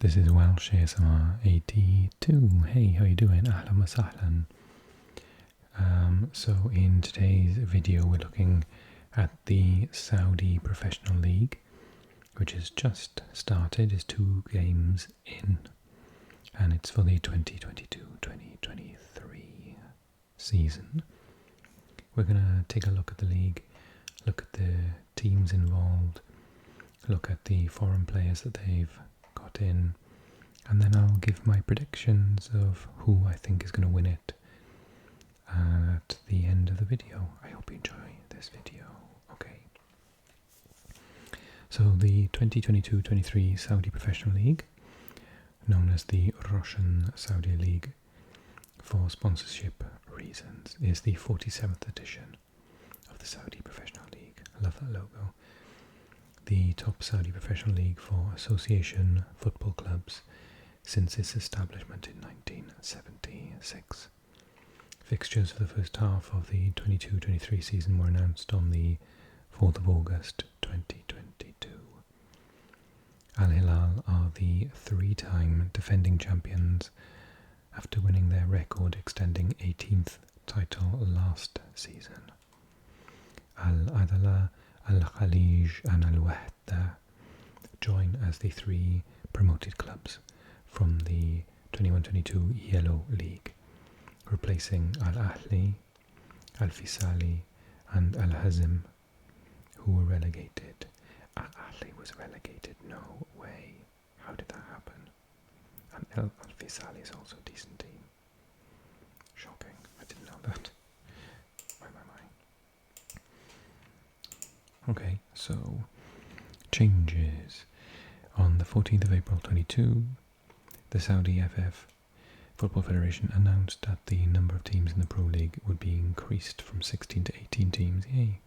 This is Welsh ASMR 82. Hey, how you doing? Ahlan wa sahlan. So in today's video we're looking at the Saudi Professional League, which has just started, is 2 games in, and it's for the 2022-2023 season. We're going to take a look at the league, look at the teams involved, look at the foreign players that they've got in, and then I'll give my predictions of who I think is going to win it at the end of the video. I hope you enjoy this video. Okay. So the 2022-23 Saudi Professional League, known as the Russian Saudi League for sponsorship reasons, is the 47th edition of the Saudi Professional League. I love that logo. The top Saudi Professional League for association football clubs since its establishment in 1976. Fixtures for the first half of the 22-23 season were announced on the 4th of August 2022. Al Hilal are the 3-time defending champions after winning their record-extending 18th title last season. Al Adala, Al Khalij and Al Wahda join as the 3 promoted clubs from the 21-22 Yellow League, replacing Al Ahli, Al Fisali and Al Hazm, who were relegated. Al Ahli was relegated? No way. How did that happen? And Al Fisali is also a decent team. Shocking. I didn't know that. My. Okay, so changes. On the 14th of April 22, the Saudi FF Football Federation announced that the number of teams in the Pro League would be increased from 16 to 18 teams. Yay!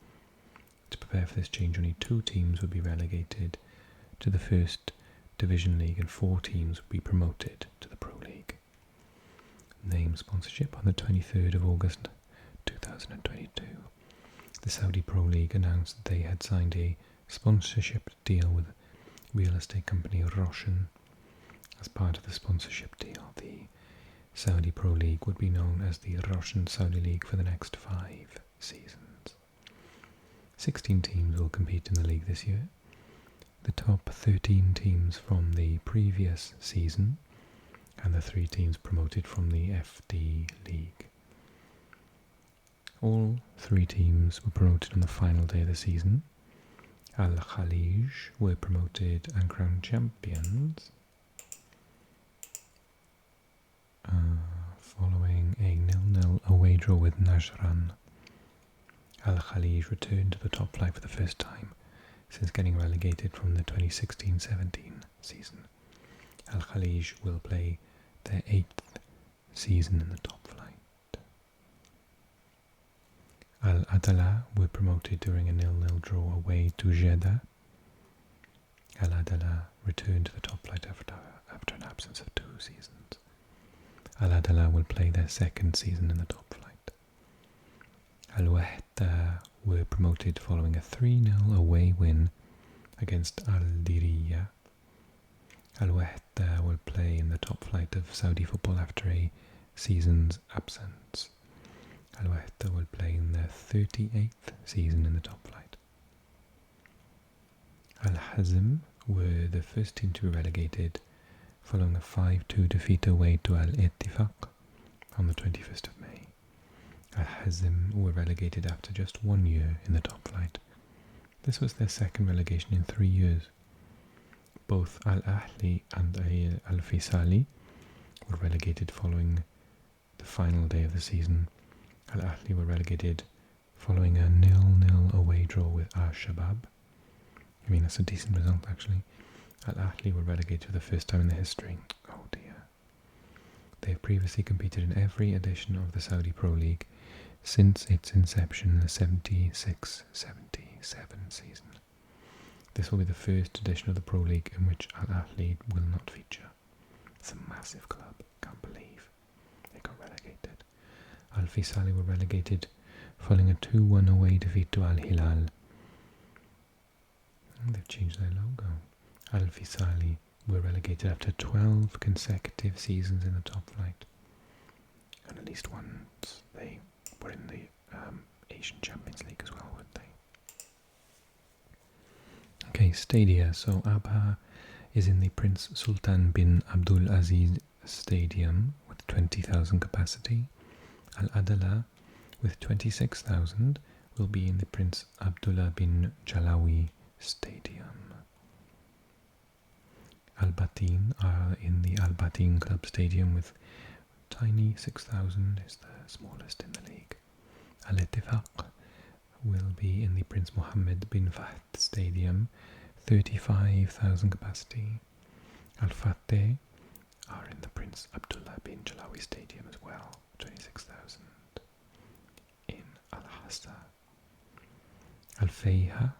To prepare for this change, only 2 teams would be relegated to the First Division League and 4 teams would be promoted to the Pro League. Name sponsorship. On the 23rd of August 2022, the Saudi Pro League announced that they had signed a sponsorship deal with real estate company Roshan. As part of the sponsorship deal, the Saudi Pro League would be known as the Russian Saudi League for the next 5 seasons. 16 teams will compete in the league this year. The top 13 teams from the previous season and the 3 teams promoted from the FD League. All 3 teams were promoted on the final day of the season. Al Khalij were promoted and crowned champions following a 0-0 away draw with Najran. Al Khalij returned to the top flight for the first time since getting relegated from the 2016-17 season. Al Khalij will play their 8th season in the top flight. Al Adala were promoted during a 0-0 draw away to Jeddah. Al Adala returned to the top flight after an absence of 2 seasons. Al Adala will play their 2nd season in the top flight. Al Wahda were promoted following a 3-0 away win against Al Diriyah. Al Wahda will play in the top flight of Saudi football after a season's absence. Al Wahda will play in their 38th season in the top flight. Al Hazm were the first team to be relegated following a 5-2 defeat away to Al Ittifaq on the 21st of May. Al Hazm were relegated after just 1 year in the top flight. This was their 2nd relegation in 3 years. Both Al Ahli and Al Fisali were relegated following the final day of the season. Al Ahli were relegated following a 0-0 away draw with Al Shabab. I mean, that's a decent result actually. Al Ahli were relegated for the first time in their history. Oh dear. They have previously competed in every edition of the Saudi Pro League since its inception in the 76-77 season. This will be the first edition of the Pro League in which Al Ahli will not feature. It's a massive club. Can't believe they got relegated. Al Fisali were relegated following a 2-1 away defeat to Al Hilal. They've changed their logo. Al Fisali were relegated after 12 consecutive seasons in the top flight. And at least once they were in the Asian Champions League as well, weren't they? Okay, stadia. So Abha is in the Prince Sultan bin Abdul Aziz Stadium with 20,000 capacity. Al-Adala with 26,000 will be in the Prince Abdullah bin Jalawi Stadium. Al-Batin are in the Al-Batin Club Stadium with tiny 6,000, is the smallest in the league. Al-Ittifaq will be in the Prince Mohammed bin Fahd Stadium, 35,000 capacity. Al-Fateh are in the Prince Abdullah bin Jalawi Stadium as well, 26,000. In Al-Hassa. Al-Fayha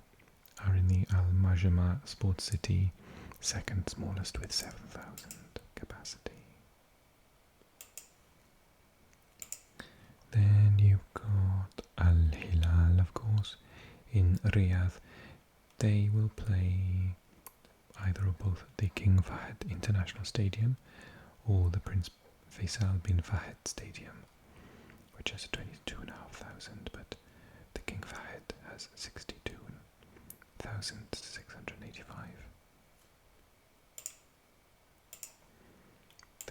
are in the Al-Majama Sports City, second smallest with 7,000 capacity. Then you've got Al-Hilal, of course, in Riyadh. They will play either or both the King Fahd International Stadium or the Prince Faisal bin Fahd Stadium, which has 22,500, but the King Fahd has 62,685.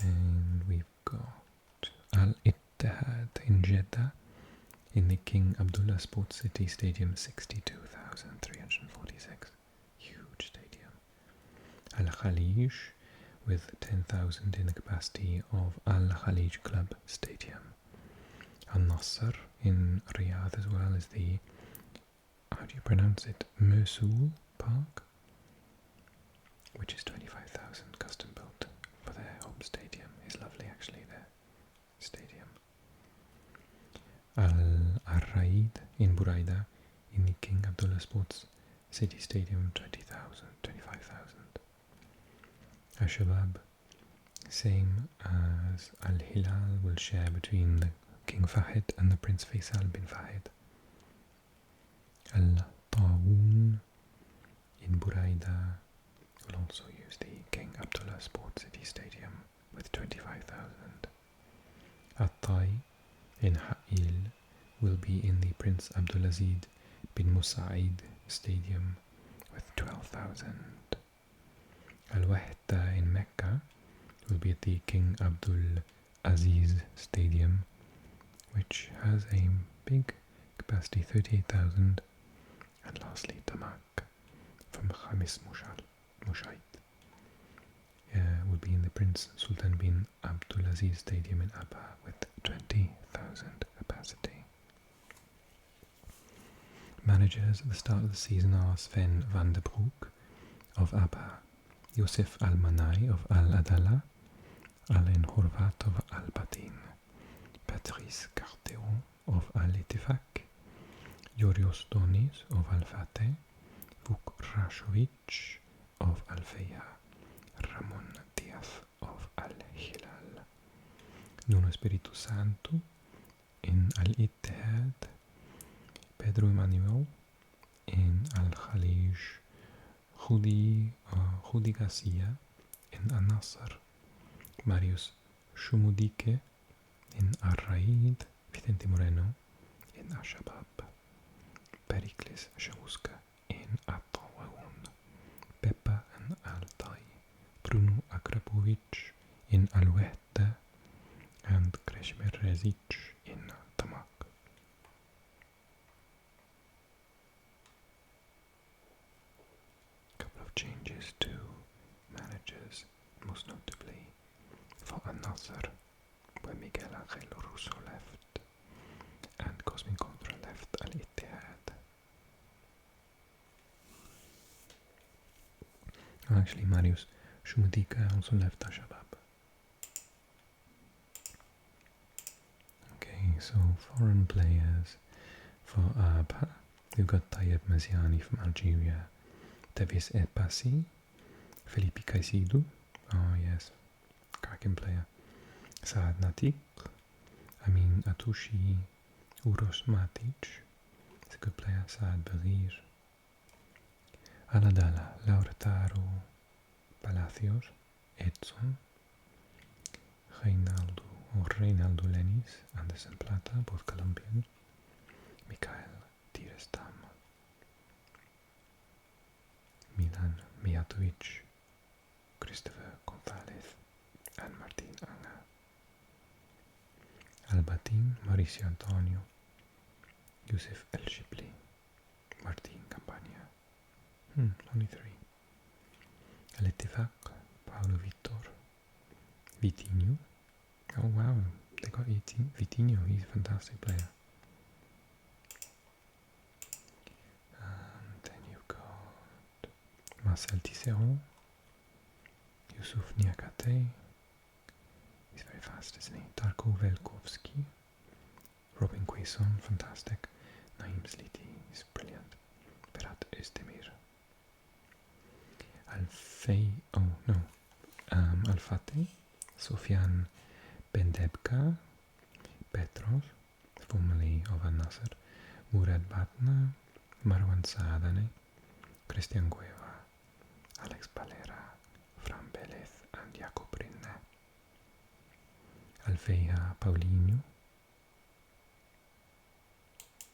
Then we've got Al-Ittihad in Jeddah in the King Abdullah Sports City Stadium, 62,346. Huge stadium. Al-Khalij with 10,000 in the capacity of Al-Khalij Club Stadium. Al-Nasser in Riyadh as well as the, how do you pronounce it, Mosul Park, which is 25,000 custom built for their home stadium. It's lovely actually, their stadium. Al-Raid in Buraida in the King Abdullah Sports City Stadium, 20,000, 25,000. Al-Shabab, same as Al-Hilal, will share between the King Fahd and the Prince Faisal bin Fahd. Al-Ta'un in Buraida will also use the King Abdullah Sports City Stadium with 25,000. At-Tai in Ha'il will be in the Prince Abdulaziz bin Musa'id Stadium with 12,000. Al-Wahda in Mecca will be at the King Abdul Aziz Stadium, which has a big capacity, 38,000. And lastly, Tamak from Khamis Mushait will be in the Prince Sultan bin Abdulaziz Stadium in Abha with 20,000 capacity. Managers at the start of the season are Sven van der Broek of Abha, Yosef Al-Manai of Al-Adala, Alain Horvat of Al-Batin, Patrice Carteon of Al-Ittifaq, Yorios Donis of Al-Fateh, Vuk Rashovic of Al-Fayha, Ramon Diaz of Al-Hilal, Nuno Espiritu Santo in Al-Ittihad, Pedro Emanuel in Al-Khalij, Judi Garcia in Al-Nasr, Marius Shumudike in Al-Raid, Vicente Moreno in Al-Shabab, Pericles Chamusca in Al-Tawun, Pepa and Al-Tai, Bruno Akrapovic in Al-Wehda, and Krešimir Rezic in Tamak. Couple of changes to managers, most notably for Al-Nasr, where Miguel Ángel Russo left and Cosmin Contra left Al-Ittihad. Actually, Marius Shumudika also left Al-Shabab. Okay, so foreign players for Abha. We've got Tayeb Maziani from Algeria, Davis Epassi, Felipe Caicedo, oh yes, cracking player, Saad Natik, Amin Atouchi, Uros Matic, it's a good player, Saad Barir, Al-Adala, Lautaro Palacios, Edson, Reinaldo Lenis, Anderson Plata, both Colombian, Mikhail Tirestam, Milan Mijatovic, Christopher Gonzalez, and Martin Anga. Albatin, Mauricio Antonio, Yusuf El Shibli, Martin Campagna. Only 3. Al Ittifaq, Paulo Vitor, Vitinho. Oh wow, they got Vitinho, he's a fantastic player. And then you've got Marcel Tisserand, Yusuf Niakate, he's very fast, isn't he? Darko Velkovsky, Robin Quaison, fantastic. Naim Sliti, he's brilliant. Berat Özdemir. Al-Fateh, Sofyan Bendebka, Petros, formerly of Al-Nasser, Murad Batna, Marwan Saadane, Christian Cueva, Alex Balera, Fran Belez, and Jakob Rinne. Alfeja Paulinho.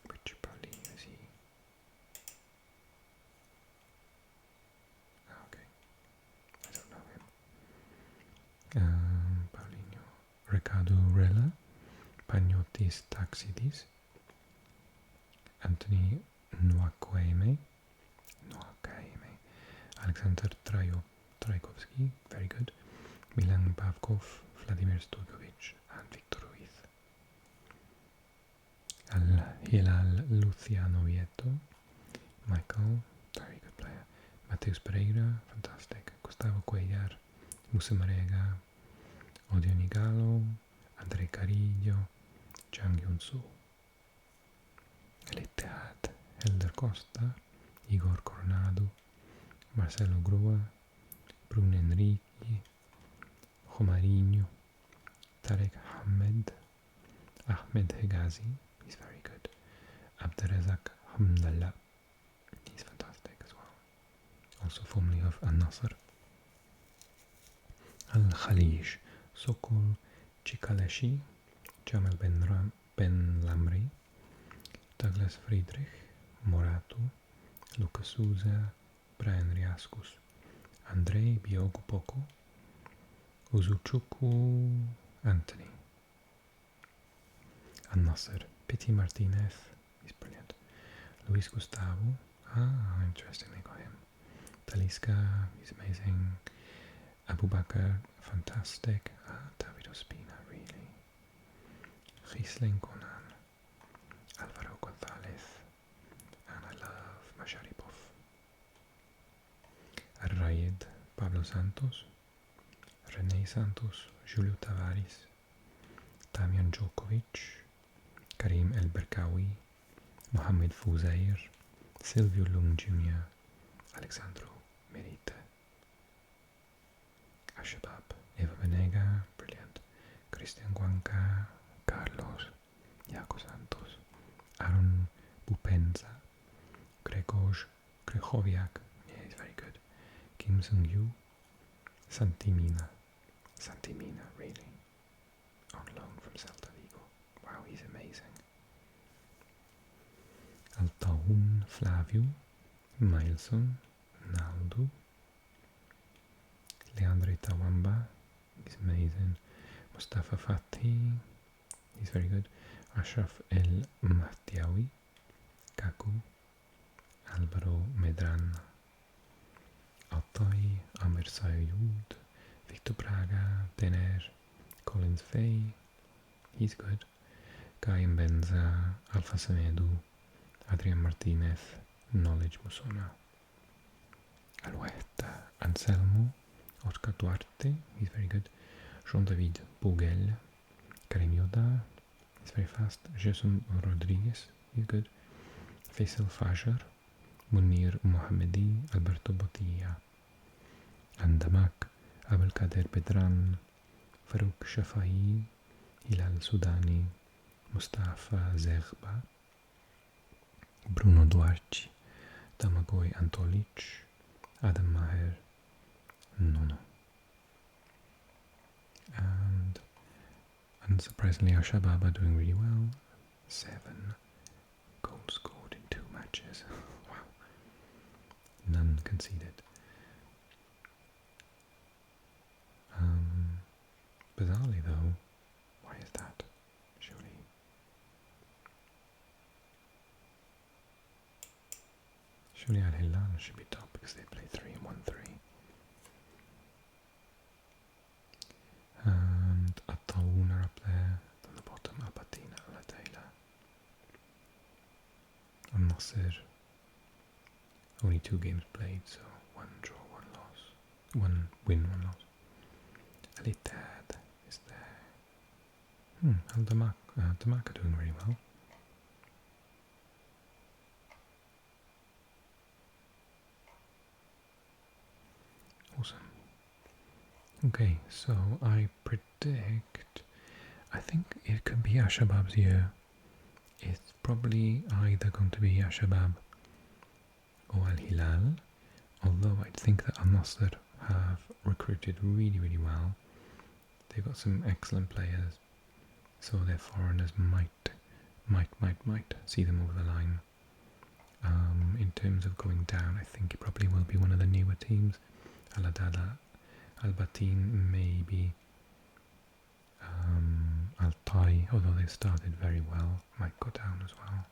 Which Paulinho is he? Okay, I don't know him. Paulinho. Ricardo Rella, Panyotis Taxidis, Anthony Nwakaeme, Alexander Trajkovski, very good, Milan Pavkov, Vladimir Stojkovic, and Victor Ruiz. Al-Hilal Luciano Vieto, Michael, very good player, Mateus Pereira, fantastic, Gustavo Cuellar, Musa Marega, Odion Igalo, André Carillo, Chang Yun-Soo. El Ittihad, Helder Costa, Igor Coronado, Marcelo Grua, Bruno Enrique, Romarinho, Tarek Ahmed Hegazi, he's very good, Abderrazak Hamdallah, he's fantastic as well, also formerly of Al-Nasr. Al-Khalij, Sokol Chikaleshi, Jamal Ben Lamri, Douglas Friedrich, Morato, Lucas Souza, Brian Riascus, Andrei Biogopoko, Uzuchuku Anthony, Al-Nasr, Pity Martinez, he's brilliant, Luis Gustavo, interesting they got him, Talisca, he's amazing, Abubakar, fantastic, David Ospina, really, Ghislain Conan, Alvaro Gonzalez, and I love Masharipov. Al-Rayed, Pablo Santos, René Santos, Julio Tavares, Damian Djokovic, Karim El Berkawi, Mohamed Fouzair, Silvio Lung Jr., Alexandro Merite. Ashabab, Eva Benega, brilliant, Christian Guanca, Carlos, Jaco Santos, Aaron Bupenza, Gregor Krychowiak, yeah, he's very good, Kim Seung-yu, Santimina, really, on loan from Celta Vigo, wow, he's amazing. Altaun Flavio, Milson, Naldo, Leandre Tawamba, he's amazing, Mustafa Fatih, he's very good, Ashraf El Mahdiawi, Kaku, Alvaro Medran, Altay, Amir Sayud, Victor Braga, Dener, Collins Fay, he's good, Kaim Benza, Alfa Semedo, Adrian Martinez, Knowledge Musona, Alouette, Anselmo, Oscar Duarte, he's very good, Jean-David Bougel, Karim Yoda, he's very fast, Jason Rodriguez, he's good, Faisal Fajar, Munir Mohammedi, Alberto Botilla, Andamak, Abelkader Bedran, Farouk Shafai, Hilal Sudani, Mustafa Zerba, Bruno Duarte, Damagoy Antolic, Adam Maher, Unsurprisingly, Al-Shabaab are doing really well. 7 goals scored in 2 matches. Wow. None conceded. Bizarrely though, why is that? Surely Al-Hilal should be top because they play 3 and 1-3. And At-Taun are up there. On the bottom, Al-Batin, Al-Adaila. Al-Nasr. Only 2 games played, so 1 draw, 1 loss. 1 win, 1 loss. Al-Ittihad is there. Al-Damak are doing very well. Awesome. Okay, so I predict, I think it could be Al-Shabaab's year. It's probably either going to be Al-Shabaab or Al-Hilal, although I think that Al-Nasr have recruited really, really well. They've got some excellent players, so their foreigners might see them over the line. In terms of going down, I think it probably will be one of the newer teams. Al-Adaila, Al-Batin, maybe Al-Tai, although they started very well, might go down as well.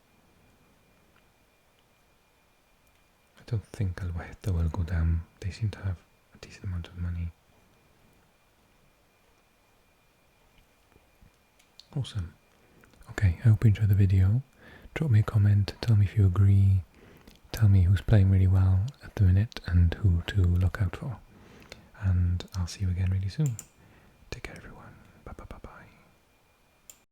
I don't think Al-Wahda will go down. They seem to have a decent amount of money. Awesome. Okay, I hope you enjoyed the video. Drop me a comment, tell me if you agree, tell me who's playing really well at the minute and who to look out for. And I'll see you again really soon.